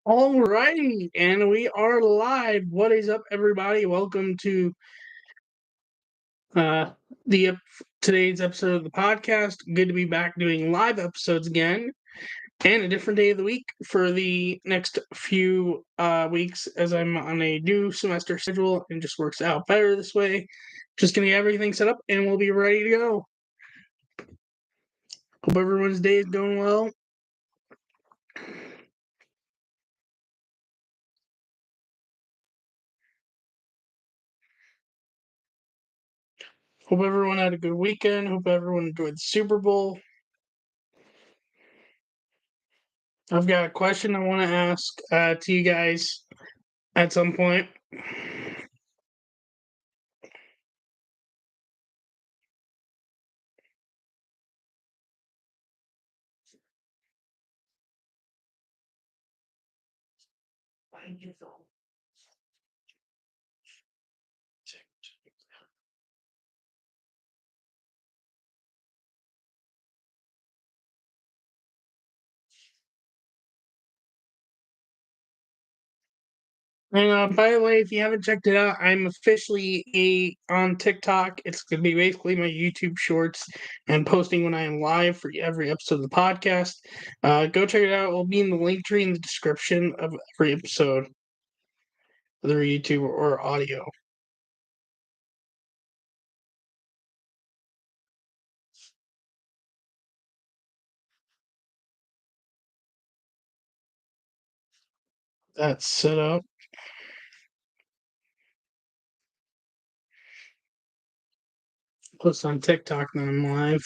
All righty, and we are live. What is up, everybody? Welcome to uh the today's episode of the podcast. Good to be back doing live episodes again, and a different day of the week for the next few weeks, as I'm on a new semester schedule, and just works out better this way. Just gonna get everything set up, and we'll be ready to go. Hope everyone's day is going well. Hope everyone had a good weekend. Hope everyone enjoyed the Super Bowl. I've got a question I want to ask to you guys at some point. And by the way, if you haven't checked it out, I'm officially on TikTok. It's gonna be basically my YouTube shorts and posting when I am live for every episode of the podcast. Go check it out. It will be in the link tree in the description of every episode, whether YouTube or audio. That's set up. Post on TikTok when I'm live.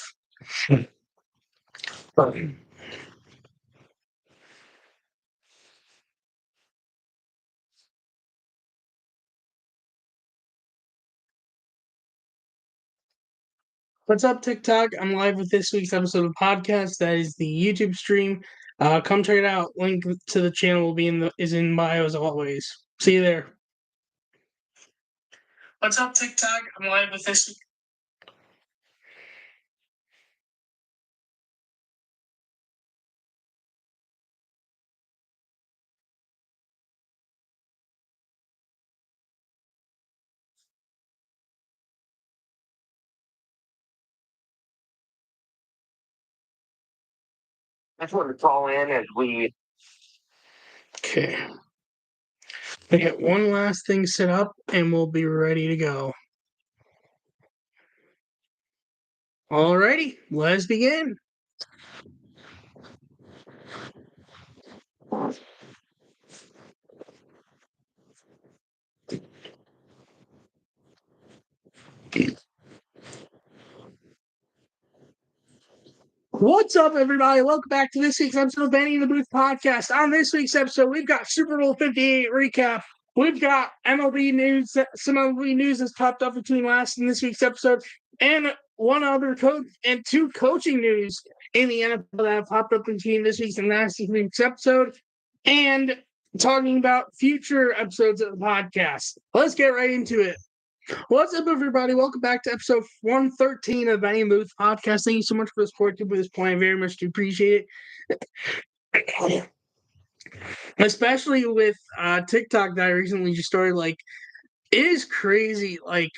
What's up, TikTok? I'm live with this week's episode of the podcast. That is the YouTube stream. Come check it out. Link to the channel will be in bio as always. See you there. What's up, TikTok? I'm live with this. That's what it's all in as we. Okay. I get one last thing set up and we'll be ready to go. Alrighty, let's begin. What's up, everybody? Welcome back to this week's episode of Benny in the Booth podcast. On this week's episode, we've got Super Bowl 58 recap. We've got MLB news. Some MLB news has popped up between last and this week's episode, and one other coach and two coaching news in the NFL that have popped up between this week's and last week's episode, and talking about future episodes of the podcast. Let's get right into it. What's up, everybody? Welcome back to episode 113 of Benny Booth Podcast. Thank you so much for the support to this point. I very much do appreciate it. Especially with TikTok that I recently just started. Like, it is crazy. Like,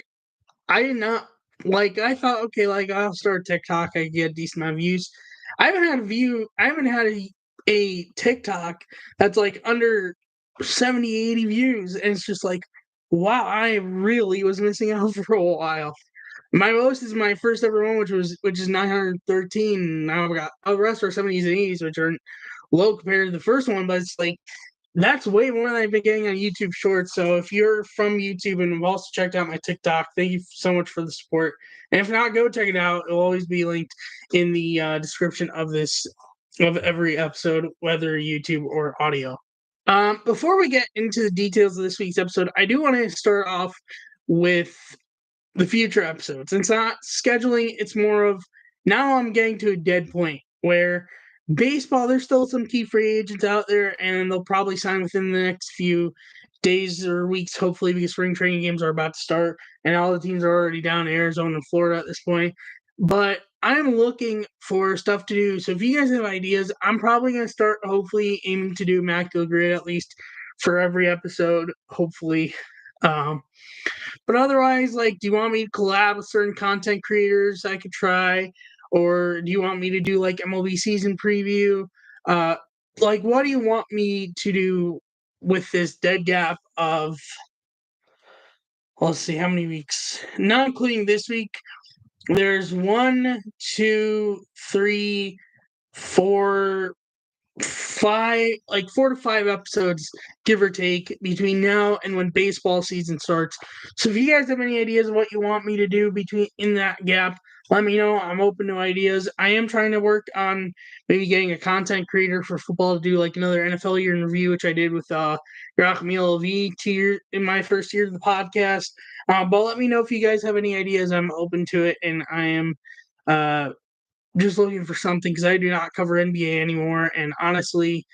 I did not, like, I thought, okay, like, I'll start TikTok. I get a decent amount of views. I haven't had a TikTok that's like under 70, 80 views. And it's just like, wow, I really was missing out for a while. My most is my first ever one, which is 913. Now I've got the rest are 70s and 80s, which are low compared to the first one, but it's like that's way more than I've been getting on YouTube Shorts. So if you're from YouTube and have also checked out my TikTok, thank you so much for the support. And if not, go check it out. It'll always be linked in the description of every episode, whether YouTube or audio. Before we get into the details of this week's episode, I do want to start off with the future episodes. It's not scheduling, it's more of now I'm getting to a dead point where baseball, there's still some key free agents out there, and they'll probably sign within the next few days or weeks, hopefully, because spring training games are about to start, and all the teams are already down in Arizona and Florida at this point. But I'm looking for stuff to do. So if you guys have ideas, I'm probably going to start hopefully aiming to do immaculate grid at least for every episode, hopefully. But otherwise, like, do you want me to collab with certain content creators I could try? Or do you want me to do like MLB season preview? Like, what do you want me to do with this dead gap of, let's see, how many weeks? Not including this week. There's 1, 2, 3, 4, 5, like 4 to 5 episodes, give or take, between now and when baseball season starts. So if you guys have any ideas of what you want me to do between in that gap, let me know. I'm open to ideas. I am trying to work on maybe getting a content creator for football to do like another NFL year in review, which I did with MLB 2 years in my first year of the podcast. But let me know if you guys have any ideas. I'm open to it, and I am just looking for something because I do not cover NBA anymore, and honestly,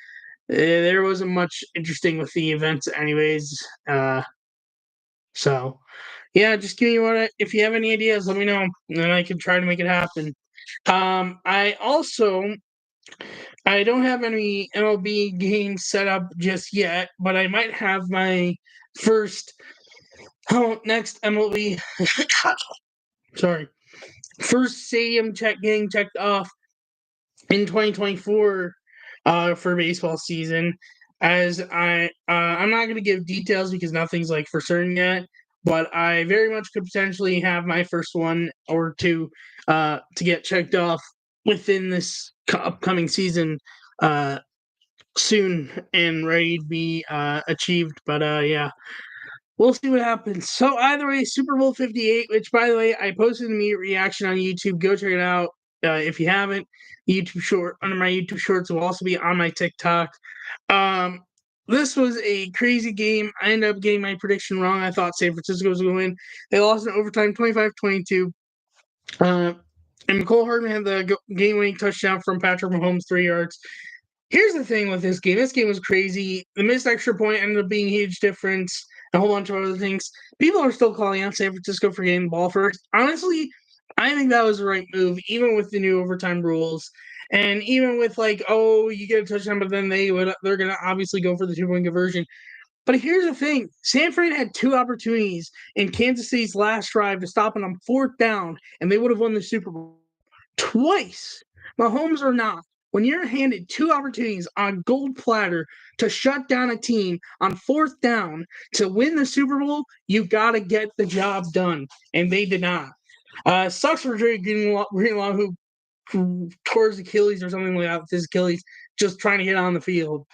there wasn't much interesting with the events, anyways. So yeah, just give me if you have any ideas, let me know, and then I can try to make it happen. I don't have any MLB games set up just yet, but I might have my first next MLB sorry, first stadium getting checked off in 2024 for baseball season. As I'm not going to give details because nothing's like for certain yet, but I very much could potentially have my first one or two to get checked off within this upcoming season soon and ready to be achieved. But yeah, we'll see what happens. So either way, Super Bowl 58, which by the way, I posted an immediate reaction on YouTube. Go check it out if you haven't. YouTube short under my YouTube shorts will also be on my TikTok. Um, this was a crazy game. I ended up getting my prediction wrong. I thought San Francisco was going to win. They lost in overtime 25-22. And Nicole Hardman had the game-winning touchdown from Patrick Mahomes, 3 yards. Here's the thing with this game. This game was crazy. The missed extra point ended up being a huge difference. A whole bunch of other things. People are still calling out San Francisco for getting the ball first. Honestly, I think that was the right move, even with the new overtime rules. And even with like, oh, you get a touchdown, but then they're gonna obviously go for the 2-point conversion. But here's the thing: San Fran had 2 opportunities in Kansas City's last drive to stop them on 4th down, and they would have won the Super Bowl twice. Mahomes or not, when you're handed 2 opportunities on gold platter to shut down a team on 4th down to win the Super Bowl, you got to get the job done, and they did not. Sucks for Dre Greenlaw, who tore his Achilles or something like that with his Achilles, just trying to get on the field.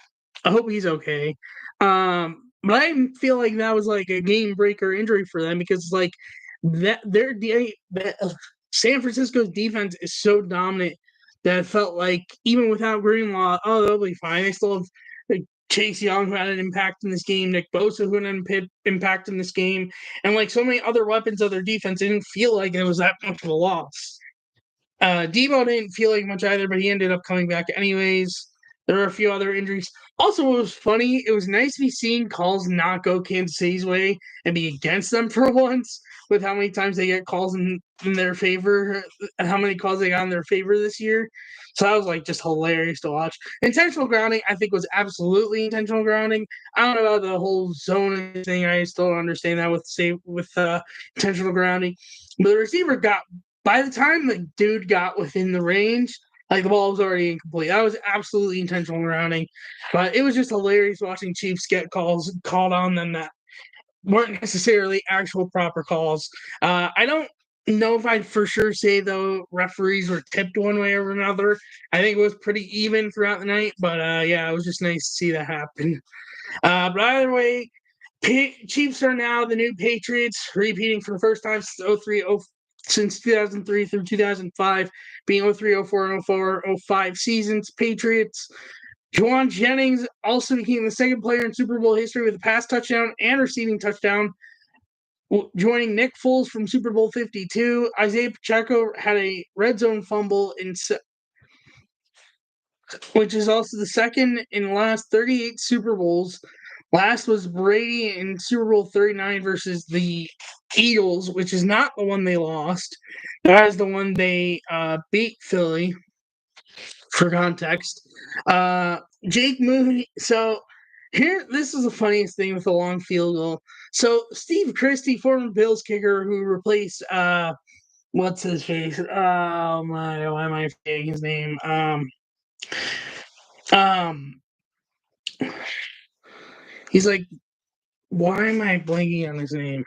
I hope he's okay. But I feel like that was like a game breaker injury for them because like San Francisco's defense is so dominant that it felt like even without Greenlaw, oh, they'll be fine. They still have Chase Young, who had an impact in this game, Nick Bosa, who had an impact in this game, and like so many other weapons of their defense. It didn't feel like it was that much of a loss. Debo didn't feel like much either, but he ended up coming back anyways. There were a few other injuries. Also, what was funny, it was nice to be seeing calls not go Kansas City's way and be against them for once, with how many times they get calls in their favor, how many calls they got in their favor this year. So that was like just hilarious to watch. Intentional grounding, I think, was absolutely intentional grounding. I don't know about the whole zone thing. I still don't understand that with intentional grounding. But the receiver by the time the dude got within the range, like the ball was already incomplete. That was absolutely intentional grounding. But it was just hilarious watching Chiefs get calls called on them that weren't necessarily actual proper calls. I don't know if I'd for sure say, though, referees were tipped one way or another. I think it was pretty even throughout the night. But yeah, it was just nice to see that happen. But either way, Chiefs are now the new Patriots, repeating for the first time since 2003 through 2005, being 03, 04, and 04, 05 seasons. Patriots. Juwan Jennings also became the second player in Super Bowl history with a pass touchdown and receiving touchdown, joining Nick Foles from Super Bowl 52. Isaiah Pacheco had a red zone fumble, which is also the second in the last 38 Super Bowls. Last was Brady in Super Bowl 39 versus the Eagles, which is not the one they lost. That is the one they beat Philly, for context. Jake Moody. So here, this is the funniest thing with the long field goal. So Steve Christie, former Bills kicker who replaced what's his face? Oh my, why am I forgetting his name? Um, he's like, why am I blanking on his name?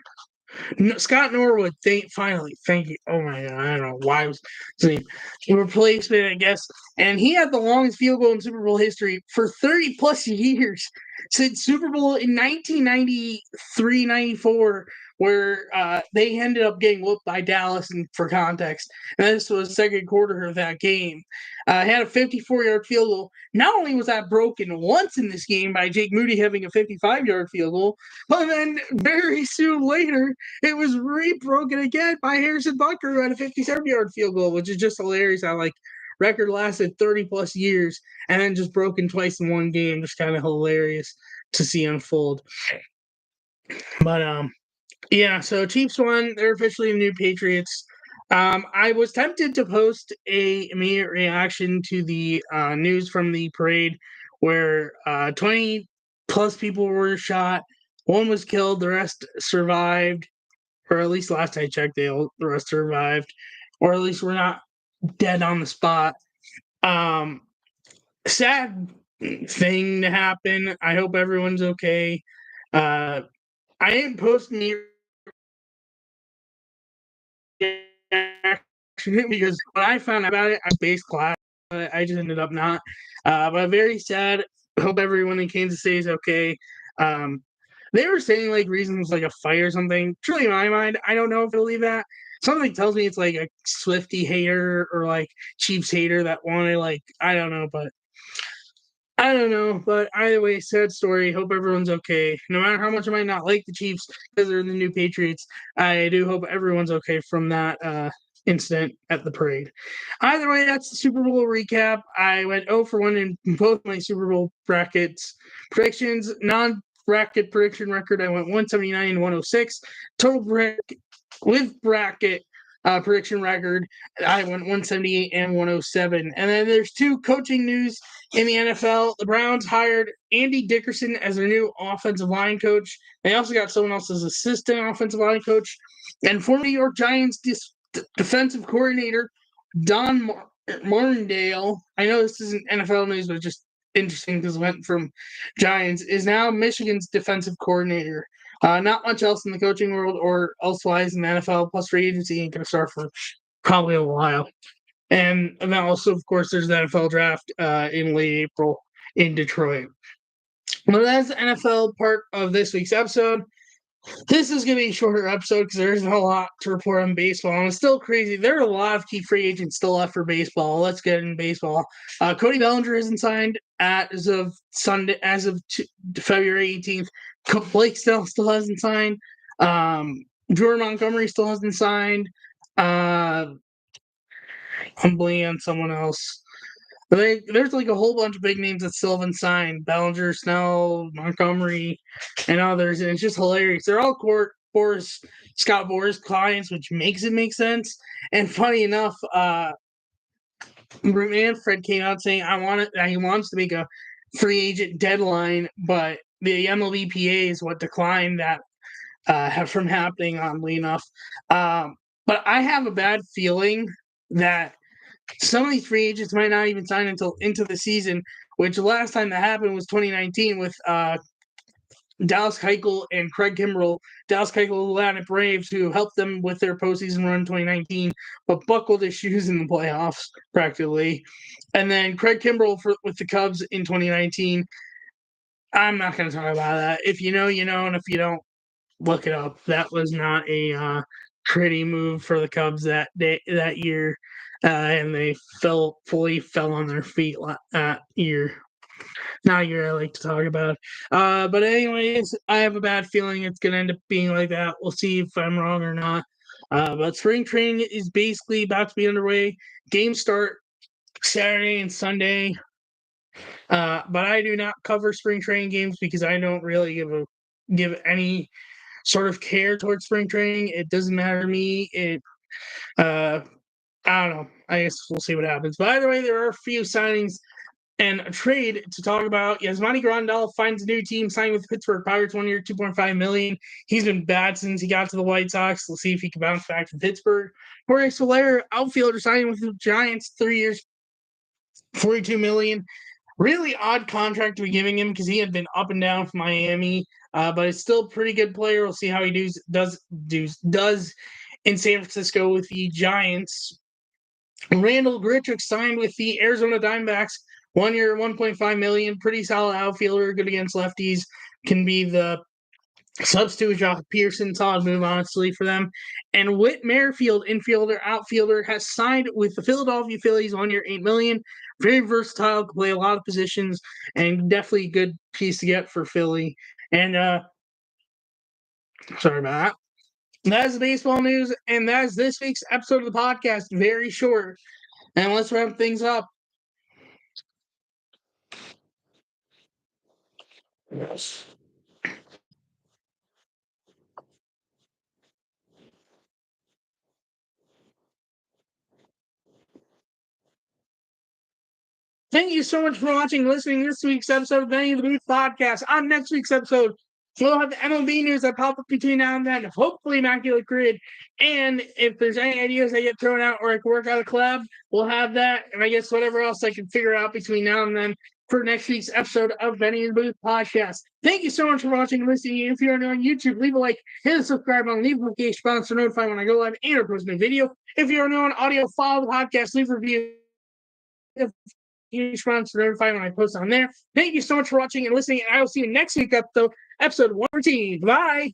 No, Scott Norwood, finally, thank you. Oh my god, I don't know why it was his name. Replacement, I guess. And he had the longest field goal in Super Bowl history for 30 plus years since Super Bowl in 1993-94, where they ended up getting whooped by Dallas, and for context. And this was the second quarter of that game. Had a 54-yard field goal. Not only was that broken once in this game by Jake Moody having a 55-yard field goal, but then very soon later, it was re-broken again by Harrison Butker, who had a 57-yard field goal, which is just hilarious how, like, record lasted 30-plus years and then just broken twice in one game. Just kind of hilarious to see unfold. But, yeah, so Chiefs won. They're officially the new Patriots. I was tempted to post a immediate reaction to the news from the parade where 20-plus people were shot. One was killed. The rest survived. Or at least last I checked, the rest survived, or at least we're not dead on the spot. Sad thing to happen. I hope everyone's okay. I didn't post any reaction because when I found out about it, I space class. I just ended up not. But very sad. Hope everyone in Kansas City is okay. They were saying like reasons like a fight or something. Truly, in my mind, I don't know if I believe that. Something tells me it's like a Swifty hater or like Chiefs hater that wanted like I don't know, but I don't know. But either way, sad story. Hope everyone's okay. No matter how much I might not like the Chiefs because they're the new Patriots, I do hope everyone's okay from that incident at the parade. Either way, that's the Super Bowl recap. I went 0 for 1 in both my Super Bowl brackets predictions. Non-bracket prediction record, I went 179 and 106. Total with bracket prediction record, I went 178 and 107. And then there's two coaching news in the NFL. The Browns hired Andy Dickerson as their new offensive line coach. They also got someone else as assistant offensive line coach. And former New York Giants defensive coordinator Don Martindale, I know this isn't NFL news, but just interesting because it went from Giants, is now Michigan's defensive coordinator. Not much else in the coaching world or elsewise in the NFL, plus free agency ain't going to start for probably a while. And then also, of course, there's the NFL draft in late April in Detroit. Well, that's the NFL part of this week's episode. This is going to be a shorter episode because there isn't a lot to report on baseball. And it's still crazy. There are a lot of key free agents still left for baseball. Let's get into baseball. Cody Bellinger isn't signed as of Sunday, February 18th. Blake still hasn't signed. Drew Montgomery still hasn't signed. I'm blanking on someone else. But there's like a whole bunch of big names that still haven't signed. Bellinger, Snell, Montgomery, and others. And it's just hilarious. They're all Scott Boras clients, which makes it make sense. And funny enough, Manfred came out saying he wants to make a free agent deadline, but the MLB is what declined that from happening, oddly enough. But I have a bad feeling that some of these free agents might not even sign until into the season, which the last time that happened was 2019 with Dallas Keuchel and Craig Kimbrell. Dallas Keuchel, the Atlanta Braves, who helped them with their postseason run in 2019, but buckled his shoes in the playoffs practically. And then Craig Kimbrell with the Cubs in 2019. I'm not going to talk about that. If you know, you know, and if you don't, look it up. That was not a pretty move for the Cubs that year. And they fully fell on their feet that year. Not a year I like to talk about. But anyways, I have a bad feeling it's going to end up being like that. We'll see if I'm wrong or not. But spring training is basically about to be underway. Games start Saturday and Sunday. But I do not cover spring training games because I don't really give any sort of care towards spring training. It doesn't matter to me. Uh, I don't know. I guess we'll see what happens. But either way, there are a few signings and a trade to talk about. Yasmani Grandal finds a new team, signed with Pittsburgh Pirates 1 year, $2.5 million. He's been bad since he got to the White Sox. We'll see if he can bounce back to Pittsburgh. Jorge Soler, outfielder, signing with the Giants, 3 years, $42 million. Really odd contract to be giving him because he had been up and down from Miami, but it's still a pretty good player. We'll see how he does in San Francisco with the Giants. Randall Grichuk signed with the Arizona Diamondbacks, 1 year, $1.5 million. Pretty solid outfielder, good against lefties. Can be the substitute Josh Pearson, solid move, honestly, for them. And Whit Merrifield, infielder, outfielder, has signed with the Philadelphia Phillies, 1 year, $8 million. Very versatile, can play a lot of positions, and definitely a good piece to get for Philly. And sorry about that. That is the baseball news, and that is this week's episode of the podcast. Very short. And let's wrap things up. Yes. Thank you so much for watching and listening to this week's episode of Benny the Booth Podcast. On next week's episode, we'll have the MLB news that pop up between now and then, hopefully Immaculate Grid. And if there's any ideas that get thrown out or I can work out a collab, we'll have that. And I guess whatever else I can figure out between now and then for next week's episode of Benny the Booth Podcast. Thank you so much for watching and listening. If you're new on YouTube, leave a like, hit the subscribe button, leave a notification button so notified when I go live and or post a new video. If you're new on audio, follow the podcast, leave a review. Response to notify when I post on there. Thank you so much for watching and listening, and I will see you next week episode 113. Bye.